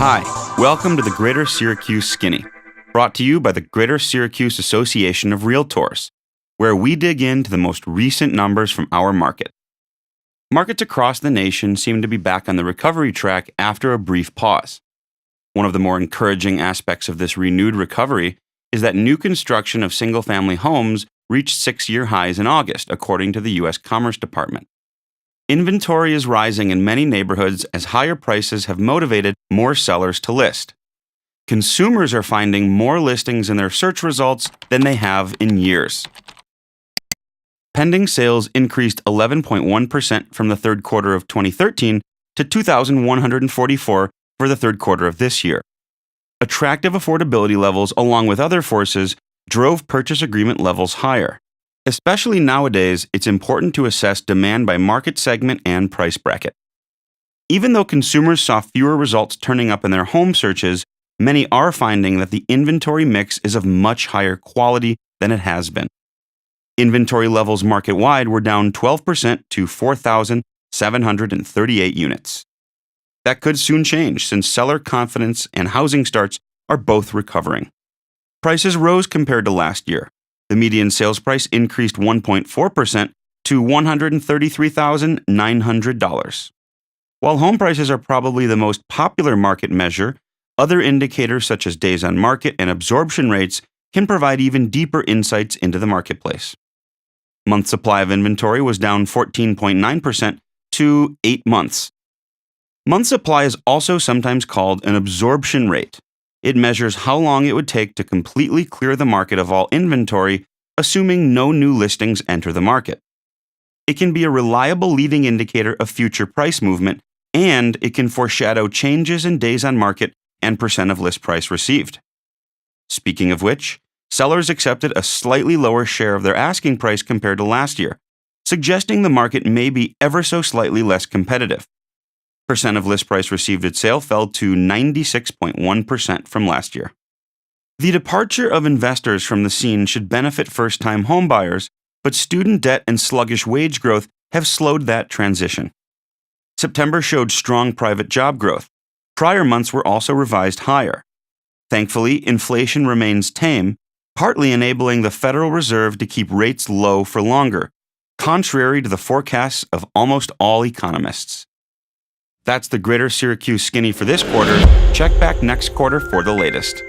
Hi, welcome to the Greater Syracuse Skinny, brought to you by the Greater Syracuse Association of Realtors, where we dig into the most recent numbers from our market. Markets across the nation seem to be back on the recovery track after a brief pause. One of the more encouraging aspects of this renewed recovery is that new construction of single-family homes reached 6-year highs in August, according to the U.S. Commerce Department. Inventory is rising in many neighborhoods as higher prices have motivated more sellers to list. Consumers are finding more listings in their search results than they have in years. Pending sales increased 11.1% from the third quarter of 2013 to 2,144 for the third quarter of this year. Attractive affordability levels, along with other forces, drove purchase agreement levels higher. Especially nowadays, it's important to assess demand by market segment and price bracket. Even though consumers saw fewer results turning up in their home searches, many are finding that the inventory mix is of much higher quality than it has been. Inventory levels market-wide were down 12% to 4,738 units. That could soon change since seller confidence and housing starts are both recovering. Prices rose compared to last year. The median sales price increased 1.4% to $133,900. While home prices are probably the most popular market measure, other indicators such as days on market and absorption rates can provide even deeper insights into the marketplace. Month supply of inventory was down 14.9% to 8 months. Month supply is also sometimes called an absorption rate. It measures how long it would take to completely clear the market of all inventory, assuming no new listings enter the market. It can be a reliable leading indicator of future price movement, and it can foreshadow changes in days on market and percent of list price received. Speaking of which, sellers accepted a slightly lower share of their asking price compared to last year, suggesting the market may be ever so slightly less competitive. Percent of list price received at sale fell to 96.1% from last year. The departure of investors from the scene should benefit first-time homebuyers, but student debt and sluggish wage growth have slowed that transition. September showed strong private job growth. Prior months were also revised higher. Thankfully, inflation remains tame, partly enabling the Federal Reserve to keep rates low for longer, contrary to the forecasts of almost all economists. That's the Greater Syracuse Skinny for this quarter. Check back next quarter for the latest.